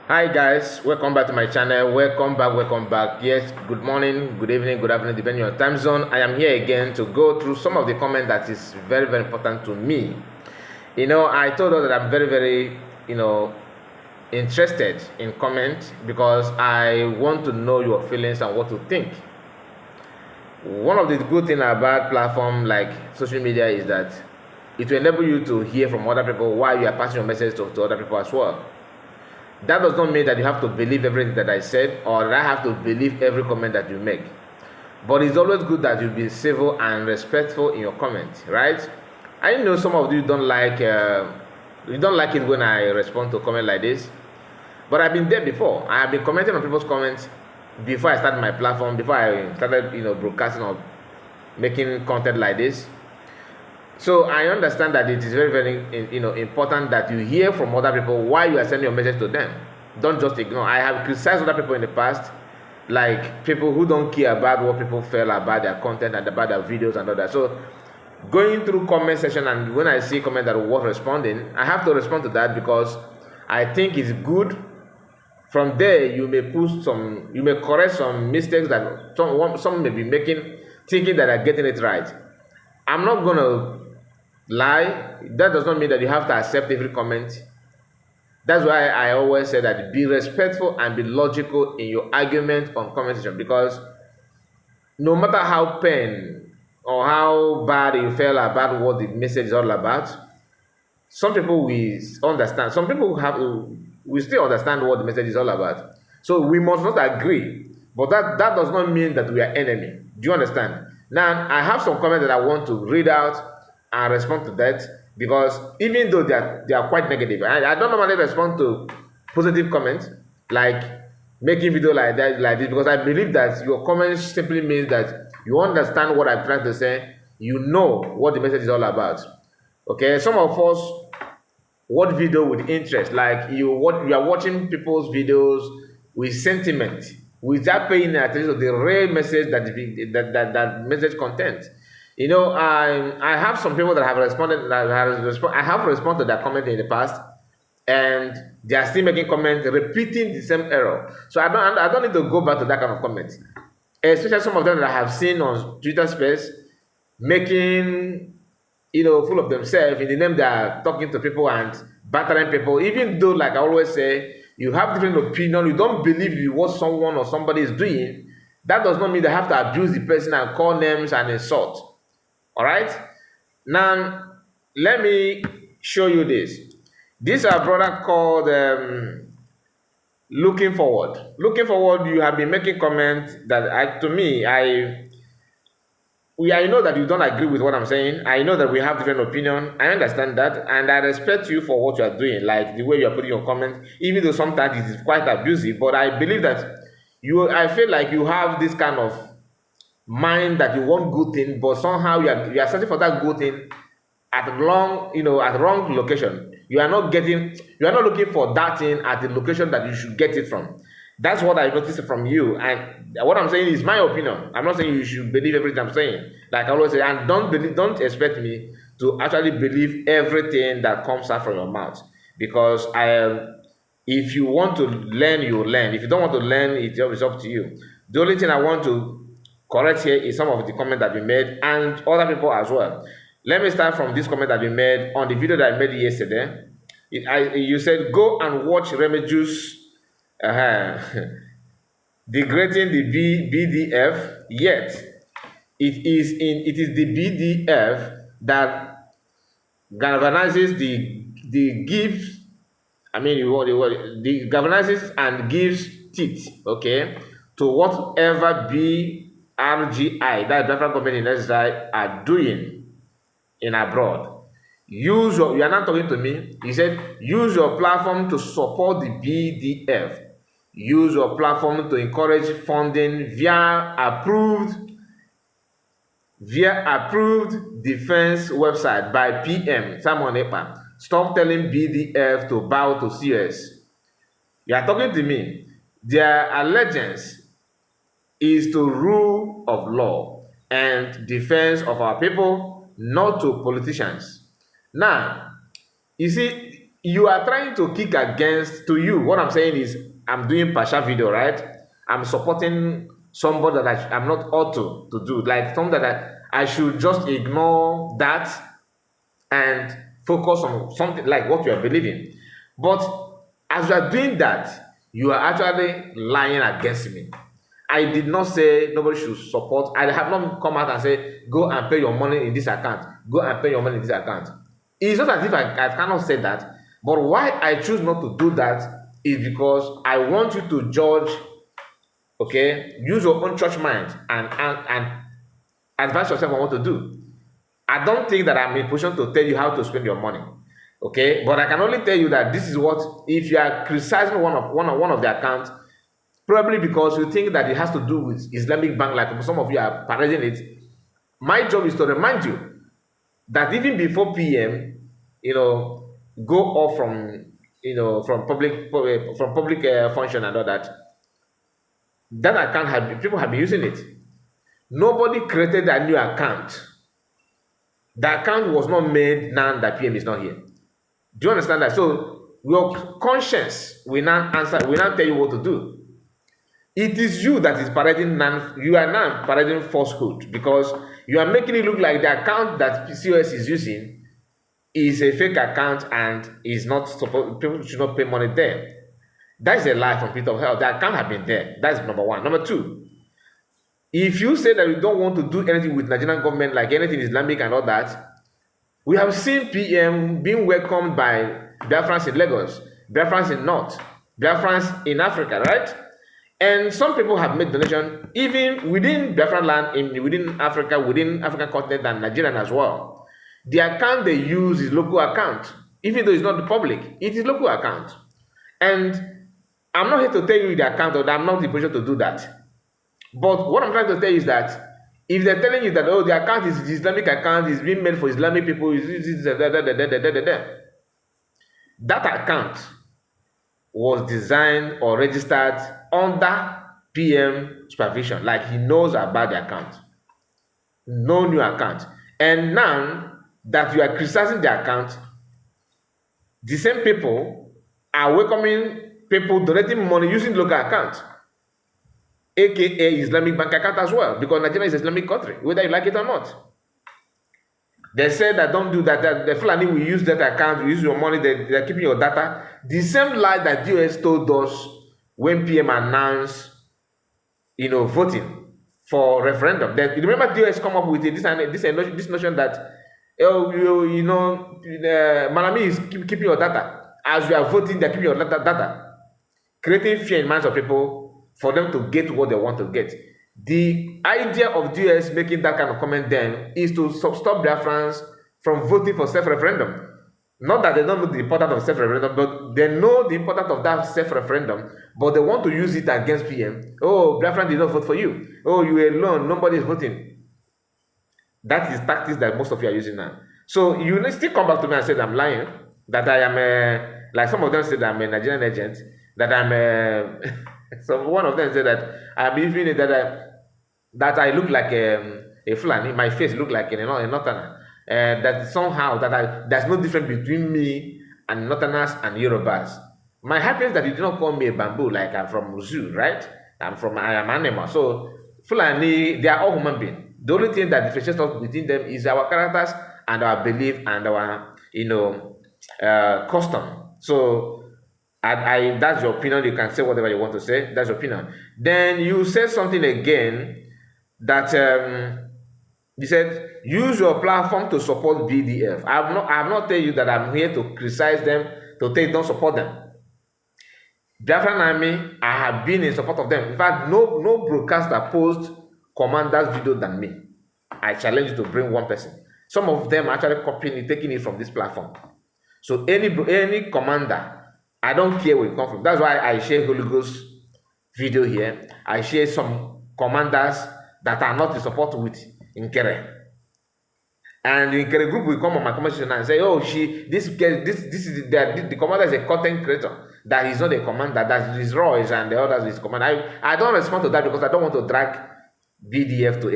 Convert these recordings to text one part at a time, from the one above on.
Hi guys, welcome back to my channel. Welcome back. Yes, good morning, good evening, good afternoon, depending on your time zone. I am here again to go through some of the comments that is very important to me. I told her that I'm very interested in comment because I want to know your feelings and what to think. One of the good things about platform like social media is that it will enable you to hear from other people while you are passing your message to other people as well. That does not mean that you have to believe everything that I said or that I have to believe every comment that you make. But it's always good that you be civil and respectful in your comment, right? I know some of you don't like it when I respond to a comment like this, but I've been there before. I have been commenting on people's comments before I started my platform, before I started broadcasting or making content like this. So I understand that it is very important that you hear from other people while you are sending your message to them. Don't just ignore. I have criticized other people in the past, like people who don't care about what people feel about their content and about their videos and all that. So going through comment section, and when I see comment that are worth responding, I have to respond to that because I think it's good. From there, you may correct some mistakes that some may be making, thinking that they're getting it right. I'm not gonna lie. That does not mean that you have to accept every comment. That's why I always say that be respectful and be logical in your argument on comment section, because no matter how pain or how bad you feel about what the message is all about, some people will understand. Some people will still understand what the message is all about. So we must not agree, but that does not mean that we are enemy. Do you understand? Now I have some comments that I want to read out and respond to that, because even though they are quite negative, I don't normally respond to positive comments like making video like this, because I believe that your comments simply means that you understand what I'm trying to say, you know what the message is all about. Okay, some of us watch video with interest, like you are watching people's videos with sentiment without paying attention to the real message that message content. I have some people that have responded I have responded to their comment in the past, and they are still making comments repeating the same error. So I don't need to go back to that kind of comment, especially some of them that I have seen on Twitter space making full of themselves. In the name they are talking to people and battering people, even though, like I always say, you have different opinion, you don't believe in what someone or somebody is doing. That does not mean they have to abuse the person and call names and insult. All right, now let me show you this our brother called looking forward. You have been making comments that I know that you don't agree with what I'm saying. I know that we have different opinion. I understand that, and I respect you for what you are doing, like the way you are putting your comments, even though sometimes it is quite abusive. But I believe that I feel like you have this kind of mind that you want good thing, but somehow you are searching for that good thing at wrong location. You are not looking for that thing at the location that you should get it from. That's what I noticed from you. And what I'm saying is my opinion. I'm not saying you should believe everything I'm saying. Like I always say, and don't expect me to actually believe everything that comes out from your mouth. Because if you want to learn, you learn. If you don't want to learn, it's up to you. The only thing I want to correct here is some of the comments that we made, and other people as well. Let me start from this comment that we made on the video that I made yesterday. You said go and watch Remedios degrading the BDF, yet it is the BDF that galvanizes the gives. I mean, the galvanizes and gives teeth, okay, to whatever BRGI, that Biafra government in Israel, are doing in abroad. You are not talking to me. He said, use your platform to support the BDF. Use your platform to encourage funding via approved defense website by PM Simon Epa. Stop telling BDF to bow to CS. You are talking to me. Their allegiance is to rule of law and defense of our people, not to politicians. Now, you see, you are trying to kick against, to you, what I'm saying is, I'm doing partial video, right? I'm supporting somebody that I'm not ought to do, like something that I should just ignore that and focus on something like what you are believing. But as you are doing that, you are actually lying against me. I did not say nobody should support. I have not come out and say, go and pay your money in this account. Go and pay your money in this account. It's not as if I cannot say that. But why I choose not to do that is because I want you to judge, okay? Use your own church mind and advise yourself on what to do. I don't think that I'm in a position to tell you how to spend your money, okay? But I can only tell you that this is what, if you are criticizing one of the accounts, probably because you think that it has to do with Islamic Bank, like some of you are parading it. My job is to remind you that even before PM, go off from, from public function and all that, that account people have been using it. Nobody created a new account. The account was not made now that PM is not here. Do you understand that? So your conscience will now tell you what to do. It is you that is parading you are now parading falsehood, because you are making it look like the account that PCOS is using is a fake account and is not supposed, people should not pay money there. That is a lie from Peter of Hell. The account has been there. That is number one. Number two, if you say that you don't want to do anything with Nigerian government, like anything Islamic and all that, we have seen PM being welcomed by Biafrans in Lagos, Biafrans in North, Biafrans in Africa, right? And some people have made donation even within Biafran land, within Africa, within African continent and Nigerian as well. The account they use is local account, even though it's not the public. It is local account. And I'm not here to tell you the account, or that I'm not in the position to do that. But what I'm trying to tell you is that if they're telling you that, oh, the account is the Islamic account, is being made for Islamic people, that account was designed or registered under PM supervision, like he knows about the account. No new account. And now that you are criticizing the account, the same people are welcoming people donating money using local account, aka Islamic bank account as well, because Nigeria is an Islamic country, whether you like it or not. They said that don't do that, that the Fulani will use that account, will use your money, they're keeping your data. The same lie that US told us when PM announced, voting for referendum. That, remember US come up with this notion that, Malami is keeping your data. As you are voting, they're keeping your data. Creating fear in minds of people for them to get what they want to get. The idea of the US making that kind of comment then is to stop Biafrans from voting for self-referendum. Not that they don't know the importance of self-referendum, but they know the importance of that self-referendum, but they want to use it against PM. Oh, Biafran did not vote for you. Oh, you alone, nobody is voting. That is tactics that most of you are using now. So you still come back to me and say that I'm lying, that I am like some of them say that I'm a Nigerian agent, that I'm so one of them said that I'm even that I look like a Fulani, my face look like a Northerner. That somehow there's no difference between me and Northerners and Yorubas. My happiness that you did not call me a bamboo, like I'm from zoo, right? I am animal. So Fulani, they are all human beings. The only thing that differentiates us between them is our characters and our belief and our custom. So I that's your opinion. You can say whatever you want to say. That's your opinion. Then you said something again that you said use your platform to support BDF. I have not tell you that I'm here to criticize them, to tell you don't support them. Biafran Army, I have been in support of them. In fact, no broadcaster posts commanders video than me. I challenge you to bring one person. Some of them actually copying it, taking it from this platform. So any commander, I don't care where you come from. That's why I share Holy Ghost video here. I share some commanders that are not in support with Nkere. And the Nkere group will come on my comment section and say, oh, the commander is a content creator. That he's not a commander, that is Royce and the others is commander. I don't respond to that because I don't want to drag BDF to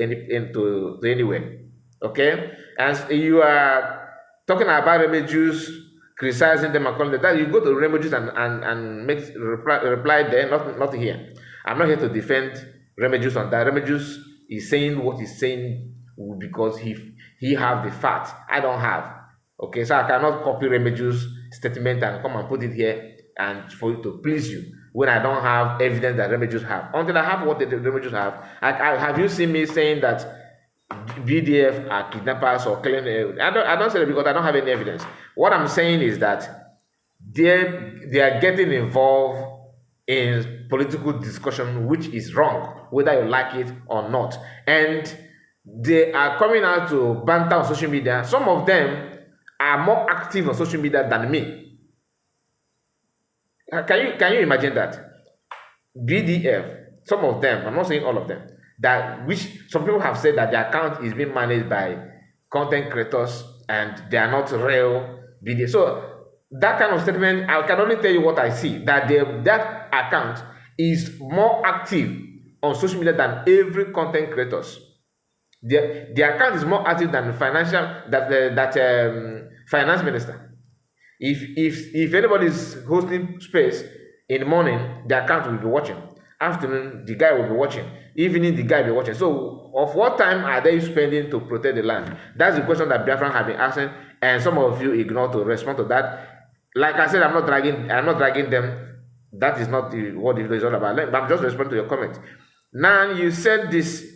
anywhere. Okay? And you are talking about Jews criticizing them and calling them that. You go to Remedios and make reply there, not here. I'm not here to defend Remedios on that. Remedios is saying what he's saying because he have the facts. I don't have. Okay, so I cannot copy Remedios' statement and come and put it here and for you to please you when I don't have evidence that Remedios have. Until I have what the Remedios have. Have you seen me saying that BDF are kidnappers or killing? I don't say that because I don't have any evidence. What I'm saying is that they are getting involved in political discussion, which is wrong, whether you like it or not. And they are coming out to banter on social media. Some of them are more active on social media than me. Can you imagine that? BDF, some of them, I'm not saying all of them, that which some people have said that their account is being managed by content creators and they are not real BDF. So that kind of statement, I can only tell you what I see, that that account is more active on social media than every content creators. The account is more active than finance minister. If anybody is hosting space in the morning, the account will be watching. Afternoon, the guy will be watching. Evening, the guy will be watching. So, of what time are they spending to protect the land? That's the question that Biafra have been asking, and some of you ignore to respond to that. Like I said, I'm not dragging them. That is not what the video is all about. I'm just responding to your comment. Now, you said this.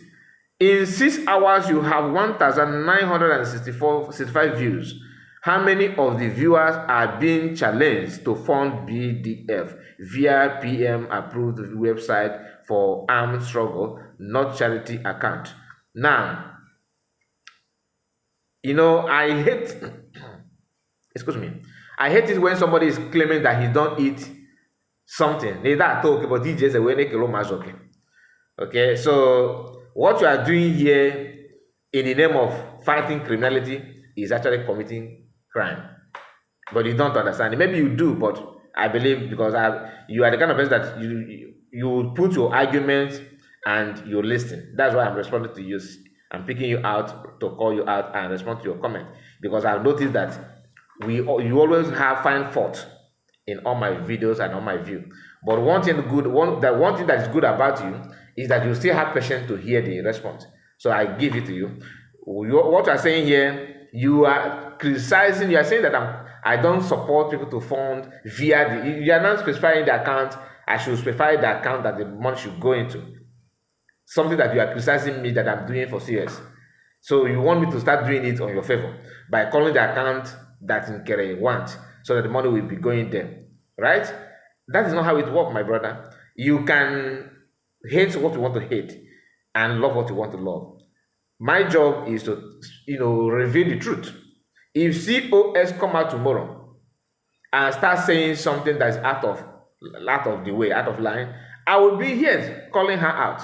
In 6 hours, you have 1,965 views. How many of the viewers are being challenged to fund BDF via PM-approved website for armed struggle, not charity account? Now, I hate, excuse me, I hate it when somebody is claiming that he don't eat something. Okay, so what you are doing here in the name of fighting criminality is actually committing crime, but you don't understand it. Maybe you do, but I believe because you are the kind of person that you put your arguments and you listen. That's why I'm responding to you. I'm picking you out to call you out and respond to your comment, because I've noticed that you always find fault in all my videos and all my view. But one thing that is good about you is that you still have patience to hear the response. So I give it to you. What you are saying here, you are criticizing. You are saying that I don't support people to fund via you are not specifying the account. I should specify the account that the money should go into. Something that you are criticizing me that I'm doing for CS. So you want me to start doing it on your favor by calling the account that Nkere wants, so that the money will be going there, right? That is not how it works, my brother. You can hate what you want to hate and love what you want to love. My job is to, reveal the truth. If COS come out tomorrow and start saying something that is out of the way, out of line, I will be here calling her out.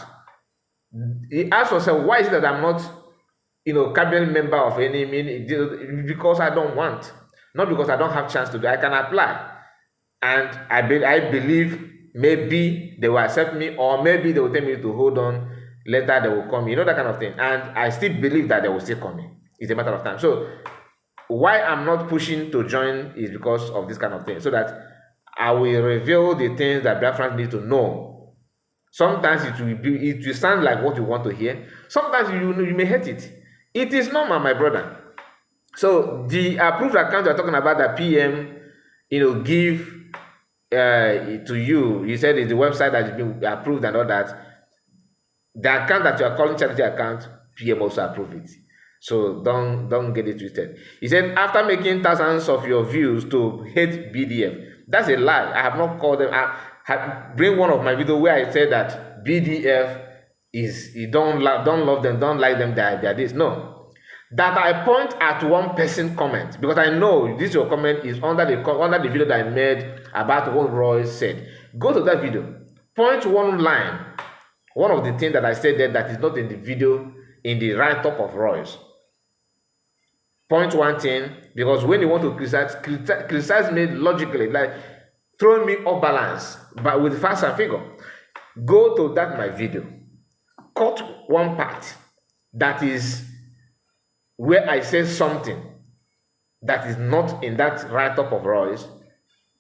He asked herself, why is it that I'm not, cabinet member of any meaning? Because I don't want, not because I don't have chance to do. I can apply, and I believe maybe they will accept me, or maybe they will tell me to hold on. Later they will come, that kind of thing. And I still believe that they will still come in. It's a matter of time. So why I'm not pushing to join is because of this kind of thing, so that I will reveal the things that Biafrans need to know. Sometimes it will sound like what you want to hear. Sometimes you may hate it. It is normal, my brother. So the approved account you're talking about, that PM, give to you. You said it's the website that has been approved and all that. The account that you are calling charity account, PM also approved it. So don't get it twisted. He said, after making thousands of your views to hate BDF. That's a lie. I have not called them. Bring one of my videos where I said that BDF is, you don't love them, don't like them, they're this. No. That I point at one person comment, because I know this your comment is under the video that I made about what Roy said. Go to that video. Point one line. One of the things that I said there that is not in the video, in the write-up of Roy's. Point one thing, because when you want to criticize me logically, like throwing me off balance, but with facts and figure, go to my video. Cut one part that is where I say something that is not in that write-up of Royce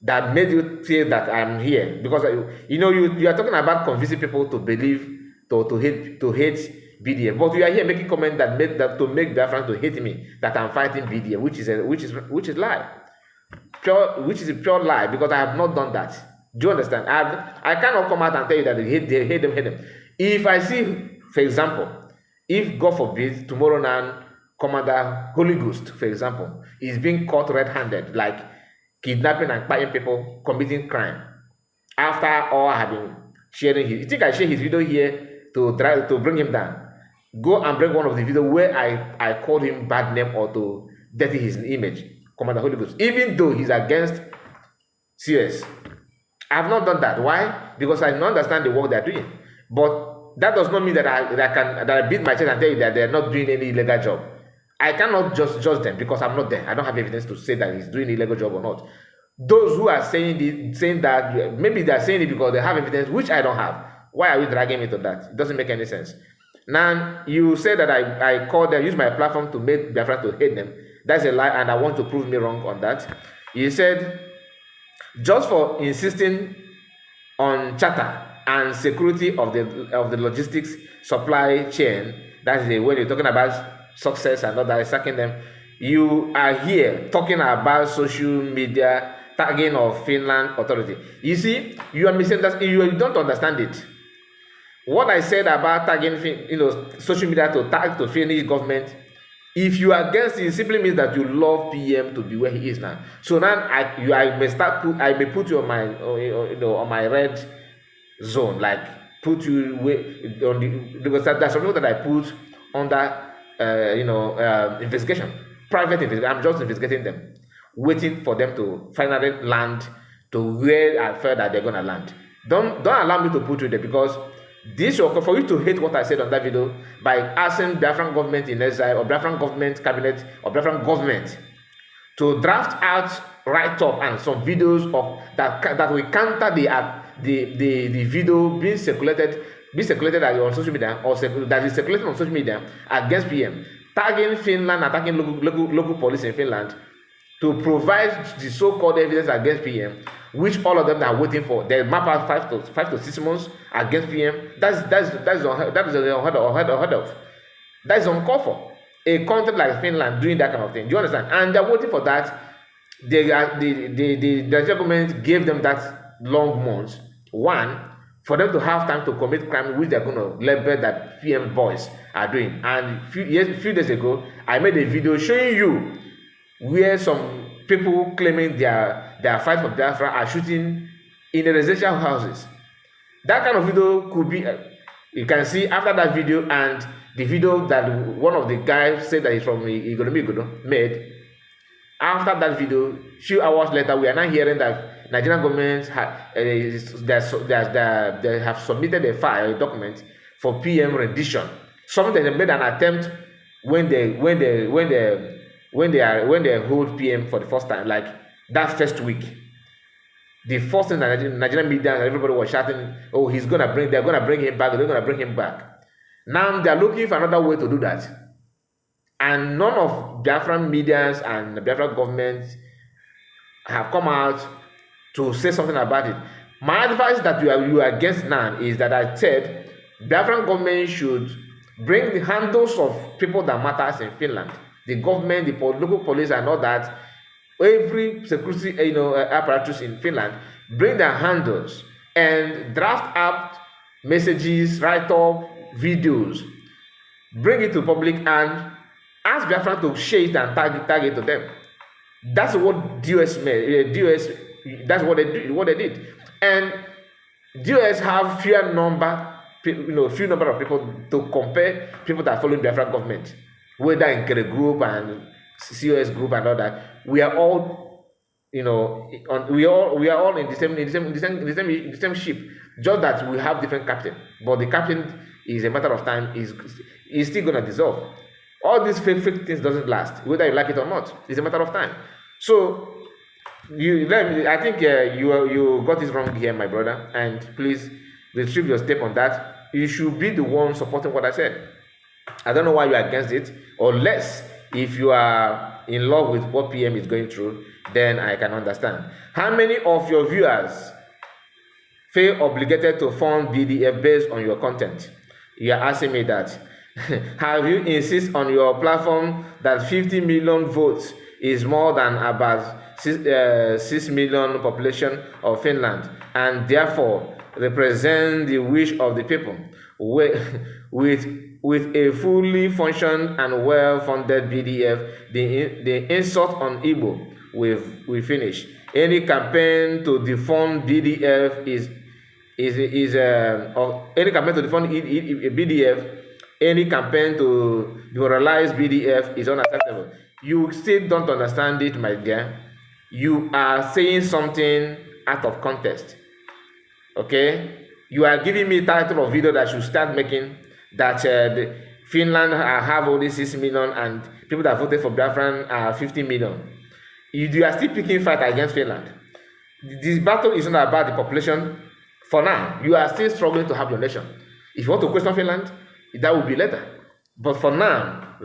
that made you feel that I'm here? Because you are talking about convincing people to believe to hate BDF, but you are here making comments that to make Biafrans to hate me, that I'm fighting BDF, which is lie, which is a pure lie, because I have not done that. Do you understand? I cannot come out and tell you that they hate them. If I see, for example, if God forbid tomorrow now Commander Holy Ghost, for example, is being caught red-handed, like kidnapping and buying people, committing crime, after all I have been sharing his, you think I share his video here to bring him down? Go and bring one of the video where I called him bad name or to dirty his image, Commander Holy Ghost, even though he's against CS. I have not done that. Why? Because I don't understand the work they're doing. But that does not mean that I beat my chest and tell you that they're not doing any illegal job. I cannot just judge them because I'm not there. I don't have evidence to say that he's doing an illegal job or not. Those who are saying that, maybe they're saying it because they have evidence, which I don't have. Why are we dragging me to that? It doesn't make any sense. Now, you say that I called them, use my platform to make Biafra to hate them. That's a lie, and I want to prove me wrong on that. You said, just for insisting on charter and security of the logistics supply chain, that's when you're talking about success and all that, sacking them, you are here talking about social media tagging of Finland authority. You see, you are misunderstanding. You don't understand it. What I said about tagging, social media to tag to Finnish government, if you are against it simply means that you love PM to be where he is now. So now I may put you on my on my red zone, like put you on the, because there's some people that I put under investigation, private investigation. I'm just investigating them, waiting for them to finally land to where I felt that they're gonna land. Don't allow me to put you there, because this will for you to hate what I said on that video by asking Biafran government in exile or Biafran government cabinet or Biafran government to draft out write-up and some videos of that will counter the video being circulated on social media, or that is circulated on social media against PM, tagging Finland, attacking local police in Finland, to provide the so-called evidence against PM, which all of them are waiting for. They map out 5 to 6 months against PM. That's unheard of. That is uncalled for. A country like Finland doing that kind of thing. Do you understand? And they're waiting for that. The government gave them that long months. One, for them to have time to commit crime, which they're going to label that PM boys are doing. And a few days ago, I made a video showing you where some people claiming their fight for Biafra are shooting in the residential houses. That kind of video could be, you can see after that video and the video that one of the guys said that he's from Igodomi made. After that video, few hours later, we are now hearing that Nigerian government they have submitted a document for PM rendition. Something they made an attempt when they hold PM for the first time, like that first week. The first thing that Nigerian media and everybody was shouting, oh, they're gonna bring him back. Now they're looking for another way to do that. And none of Biafran medias and the Biafran government have come out to say something about it. My advice that you are against now is that I said Biafran government should bring the handles of people that matters in Finland. The government, the local police and all that, every security apparatus in Finland, bring their handles and draft up messages, write up videos, bring it to public and ask Biafran to share it and tag it to them. That's what DOS made. That's what they did. And DOS have few number of people to compare people that follow Biafran government, whether in Kere group and COS group and all that. We are all, we are all in the same ship. Just that we have different captain, but the captain is a matter of time. Is still gonna dissolve. All these fake things doesn't last, whether you like it or not. It's a matter of time. So I think you got it wrong here, my brother. And please retrieve your step on that. You should be the one supporting what I said. I don't know why you are against it, unless if you are in love with what PM is going through, then I can understand. How many of your viewers feel obligated to fund BDF based on your content? You are asking me that. Have you insist on your platform that 50 million votes is more than about 6 million population of Finland, and therefore represent the wish of the people? With a fully functioned and well-funded BDF, the insult on Igbo we finish. Any campaign to defund BDF any campaign to defund BDF, any campaign to demoralize BDF is unacceptable. You still don't understand it, my dear. You are saying something out of context. Okay? You are giving me title of video that should start making that Finland have only 6 million and people that voted for Biafra are 50 million. You are still picking fight against Finland. This battle is not about the population. For now, you are still struggling to have your nation. If you want to question Finland, that will be later. But for now,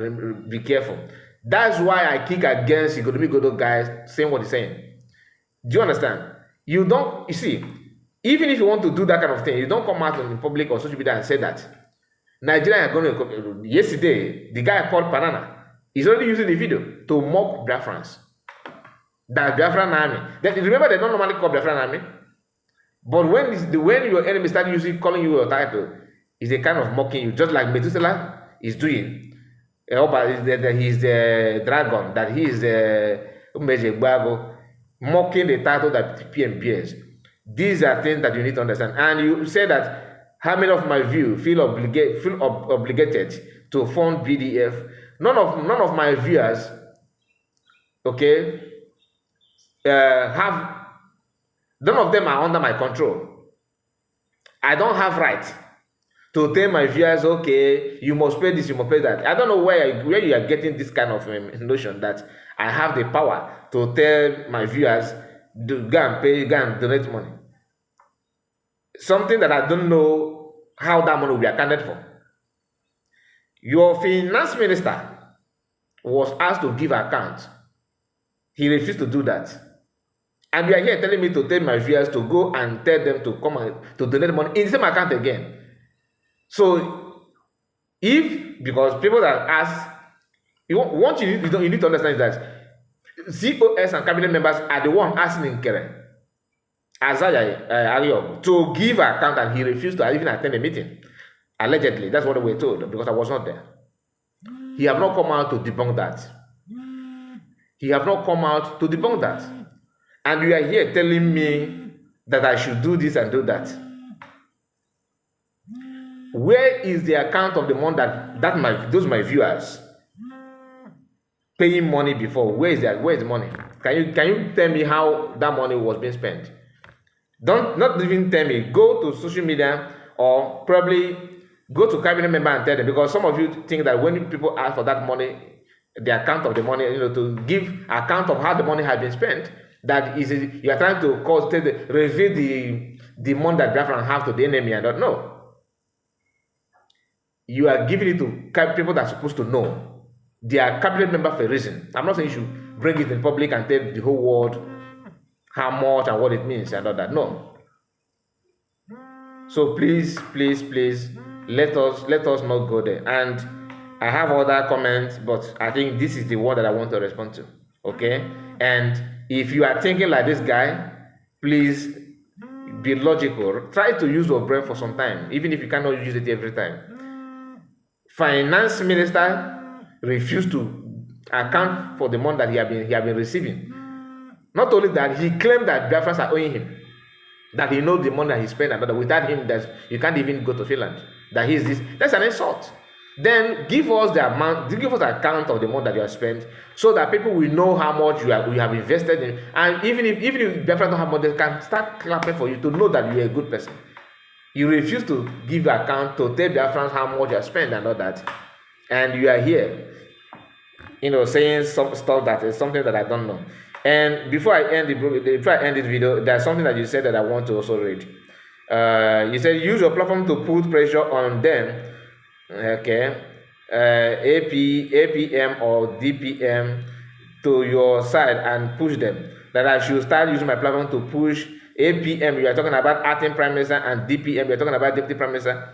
be careful. That's why I kick against Godo guys saying what he's saying. Do you understand? You see, even if you want to do that kind of thing, you don't come out in public or social media and say that. Nigeria are going to, yesterday, the guy called Banana is already using the video to mock Biafrans. That Biafran army. Remember, they don't normally call Biafran army. But when your enemy start calling you your title, it's a kind of mocking you, just like Methuselah is doing. He's the dragon, that he is the mocking the title that PM bears. These are things that you need to understand. And you say that how many of my view feel obligated to fund BDF? None of my viewers, okay, none of them are under my control. I don't have right to tell my viewers, okay, you must pay this, you must pay that. I don't know where you are getting this kind of notion that I have the power to tell my viewers to go and donate money. Something that I don't know how that money will be accounted for. Your finance minister was asked to give account. He refused to do that. And you are here telling me to tell my viewers to go and tell them to come and to donate money in the same account again. So, because people that ask, you need to understand that COS and cabinet members are the one asking in Keren, Azaya to give account, and he refused to even attend a meeting. Allegedly, that's what we were told, because I was not there. He have not come out to debunk that. He have not come out to debunk that. And you are here telling me that I should do this and do that. Where is the account of the money those my viewers paying money before? Where is the money? Can you tell me how that money was being spent? Not even tell me. Go to social media or probably go to cabinet member and tell them, because some of you think that when people ask for that money, the account of the money, to give account of how the money has been spent, that is, you are trying to reveal the money that Biafran have to the enemy. I don't know. You are giving it to people that are supposed to know. They are cabinet member for a reason. I'm not saying you should bring it in public and tell the whole world how much and what it means and all that. No. So please, let us not go there. And I have other comments, but I think this is the one that I want to respond to. Okay? And if you are thinking like this guy, please be logical. Try to use your brain for some time, even if you cannot use it every time. Finance minister refused to account for the money that he had been receiving. Not only that, he claimed that Biafrans are owing him, that he knows the money that he spent, and that without him, that you can't even go to Finland. That he's this. That's an insult. Then give us the amount, give us an account of the money that you have spent, so that people will know how much you have invested in. And even if Biafrans don't have money, they can start clapping for you to know that you're a good person. You refuse to give account to tell Biafrans how much you have spent and all that, and you are here, saying some stuff that is something that I don't know. And before I end this video, there's something that you said that I want to also read. You said use your platform to put pressure on them. Okay, APM or DPM to your side and push them. That I should start using my platform to push APM. You are talking about acting prime minister, and DPM. You are talking about deputy prime minister.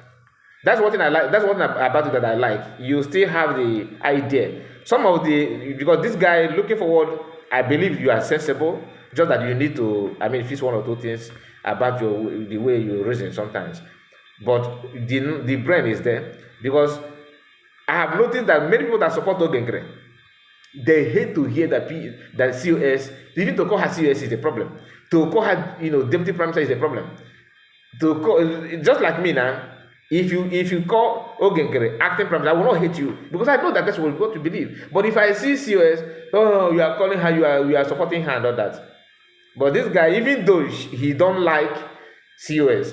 That's one thing I like. That's one thing about it that I like. You still have the idea. Some of the, because this guy looking forward, I believe you are sensible. Just that you need to, I mean, fix one or two things about the way you reason sometimes. But the brain is there, because I have noticed that many people that support Ogengre, they hate to hear that COS, even to call her COS is a problem. To call her, deputy prime minister is a problem. To call, just like me now, if you call Ogengre acting prime minister, I will not hate you, because I know that that's what you believe. But if I see COS, oh, you are calling her, you are supporting her and all that. But this guy, even though he don't like COS,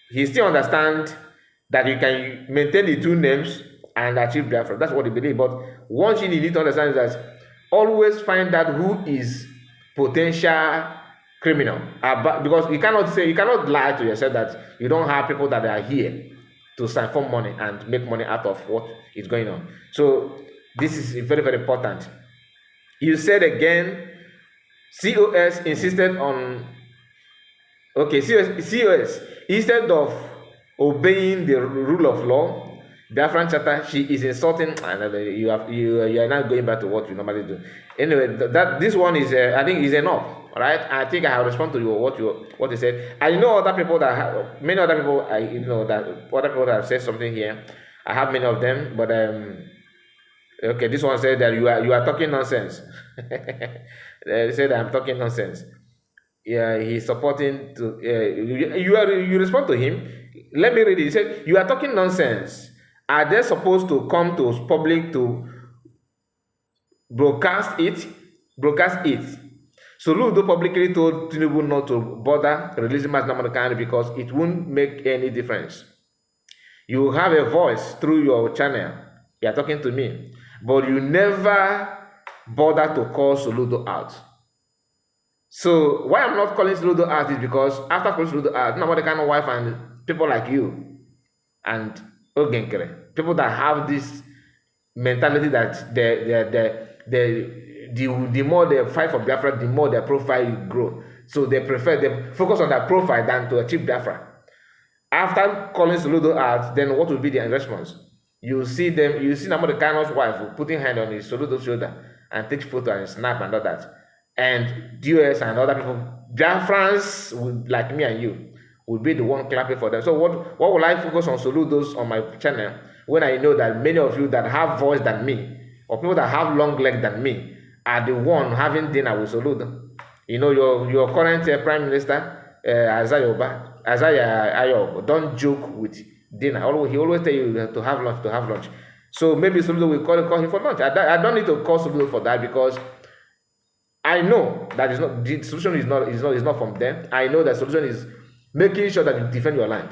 he still understands that you can maintain the two names and achieve Biafra. That's what he believes. But one thing you need to understand is that always find out who is potential criminal. Because you cannot lie to yourself that you don't have people that are here to siphon money and make money out of what is going on. So this is very, very important. You said again, COS insisted on, COS, instead of obeying the rule of law, Biafran Charter, she is insulting, and you are not going back to what you normally do. Anyway, this one is, I think, is enough, right? I think I have responded to what you said. I know other people that have, many other people, that other people that have said something here. I have many of them, but okay, this one said that you are talking nonsense. They said I'm talking nonsense. Yeah, he's supporting to. You respond to him. Let me read it. He said, "You are talking nonsense. Are they supposed to come to public to broadcast it? Soludo publicly told Tinubu not to bother releasing mass number because it won't make any difference. You have a voice through your channel. You are talking to me, but you never bother to call Soludo out. So why I'm not calling Soludo out is because after calling Soludo out, nobody kind of wife and people like you and Ogenkere, people that have this mentality that the more they fight for Biafra, the more their profile grow. So they focus on their profile than to achieve Biafra. After calling Soludo out, then what will be their response? You see Namodekano's wife putting hand on his Soludo's shoulder and take photo and snap and all that. And DS and other people, Biafrans like me and you, will be the one clapping for them. So what will I focus on Soludos on my channel when I know that many of you that have voice than me, or people that have long legs than me, are the one having dinner with Soludo? Your current Prime Minister, Isaiah Ayo, don't joke with dinner. He always tell you to have lunch. So maybe Soludo will call him for lunch. I don't need to call Soludo for that, because I know that the solution is not from them. I know the solution is making sure that you defend your land.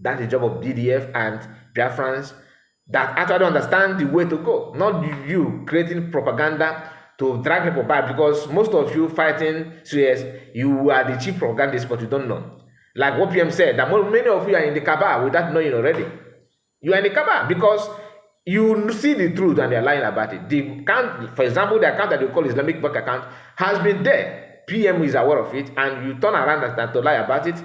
That's the job of BDF and Biafrans that actually understand the way to go. Not you creating propaganda to drag people back, because most of you fighting serious, you are the chief propagandist, but you don't know. Like what PM said, that many of you are in the cabal without knowing already. You are in the cabal because you see the truth and they are lying about it. The account, for example, the account that you call Islamic Bank account has been there. PM is aware of it, and you turn around and to lie about it,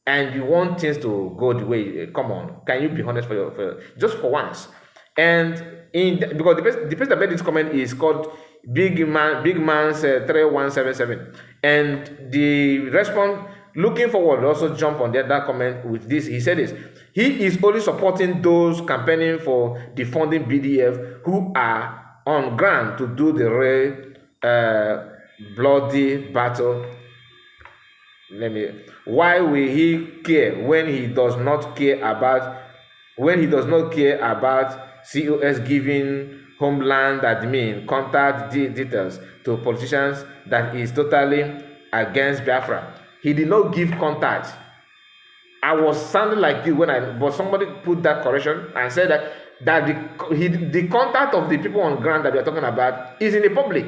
and you want things to go the way. Come on, can you be honest for just for once? And because the person that made this comment is called Big Man's 3177, and the response looking forward also jump on that comment with this. He said this: he is only supporting those campaigning for defunding BDF who are on ground to do the real bloody battle. Why will he care when he does not care about COS giving Homeland admin contact details to politicians that is totally against Biafra? He did not give contact. I was sounding like you but somebody put that correction and said that the contact of the people on ground that we are talking about is in the public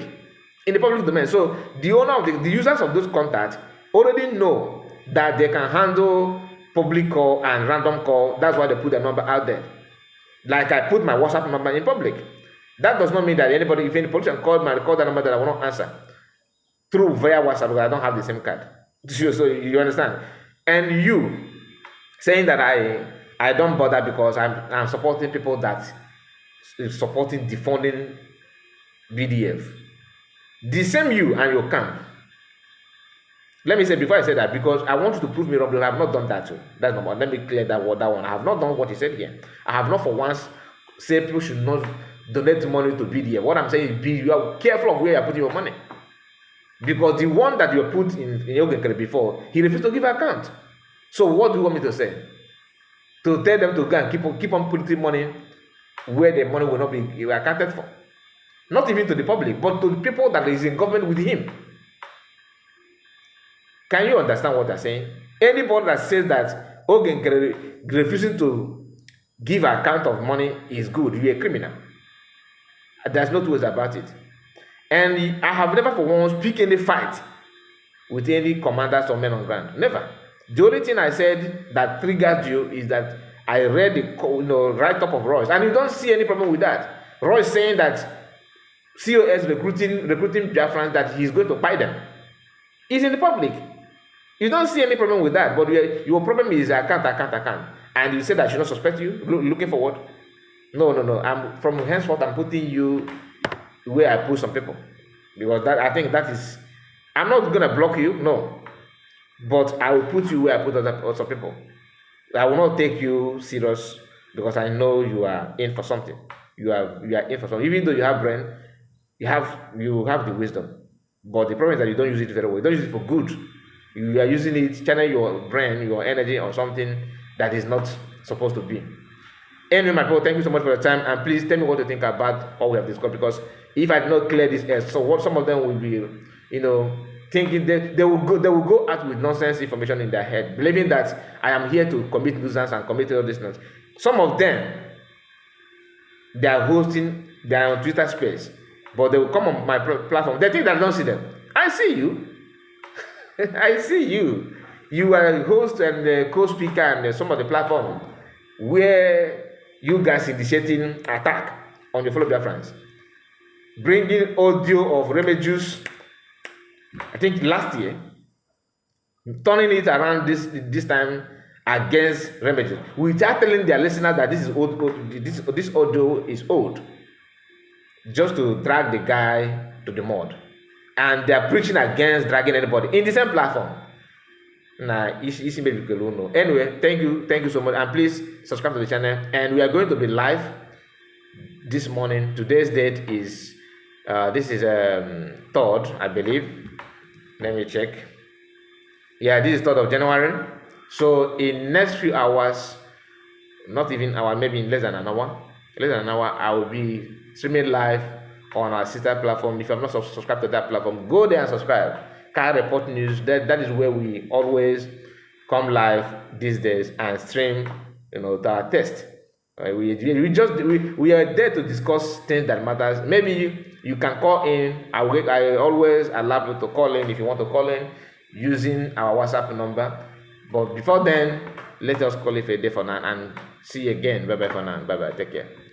domain. So the owner of the users of those contacts already know that they can handle public call and random call. That's why they put the number out there. Like I put my WhatsApp number in public. That does not mean that anybody, if any politician call that number, that I will not answer through via WhatsApp because I don't have the same card. So you understand? And you saying that I don't bother because I'm supporting people that is supporting defunding BDF. The same you and your camp. Let me say before I say that, because I want you to prove me wrong, I have not done that too. That's number one. Let me clear that one. I have not done what you said here. I have not for once said people should not donate money to BDF. What I'm saying is, you are careful of where you are putting your money. Because the one that you put in Yogenkere before, he refused to give account. So what do you want me to say? To tell them to go and keep on putting money where the money will not be accounted for. Not even to the public, but to the people that is in government with him. Can you understand what I'm saying? Anybody that says that Ogenkere refusing to give account of money is good, you're a criminal. There's no two ways about it. And I have never for once picked any fight with any commanders or men on ground. Never. The only thing I said that triggered you is that I read the write-up of Royce, and you don't see any problem with that. Royce saying that COS recruiting Biafrans, that he's going to buy them. It's in the public. You don't see any problem with that, but your problem is account. And you say that I should not suspect you, looking for what? No. I'm from henceforth, I'm putting you where I put some people. Because I think that is, I'm not going to block you, no. But I will put you where I put other people. I will not take you serious because I know you are in for something. You are in for something. Even though you have brain, you have the wisdom. But the problem is that you don't use it very well. You don't use it for good. You are using it, channel your brain, your energy on something that is not supposed to be. Anyway, my people, thank you so much for your time, and please tell me what you think about what we have discussed, because if I did not clear this air, so what some of them will be, thinking that they will go out with nonsense information in their head, believing that I am here to commit nuisance and commit all this nonsense. Some of them, they are on Twitter space, but they will come on my platform. They think that I don't see them. I see you. I see you. You are a host and a co-speaker and some of the platform where you guys initiating attack on your fellow Biafrans, bringing audio of Remedios, I think last year, turning it around this time against Remedios, without telling their listeners that this is old, this audio is old, just to drag the guy to the mud. And they are preaching against dragging anybody in the same platform. Anyway, thank you so much, and please subscribe to the channel. And we are going to be live this morning. Today's date is this is 3rd, I believe. Let me check. Yeah, this is 3rd of January. So in next few hours, not even hour, maybe in less than an hour, I will be streaming live on our sister platform. If you have not subscribed to that platform, go there and subscribe. Car Report News, that is where we always come live these days and stream, to our test. We are there to discuss things that matters. Maybe you can call in. I always allow you to call in if you want to call in using our WhatsApp number. But before then, let us call it a day for now and see you again. Bye bye for now. Bye bye. Take care.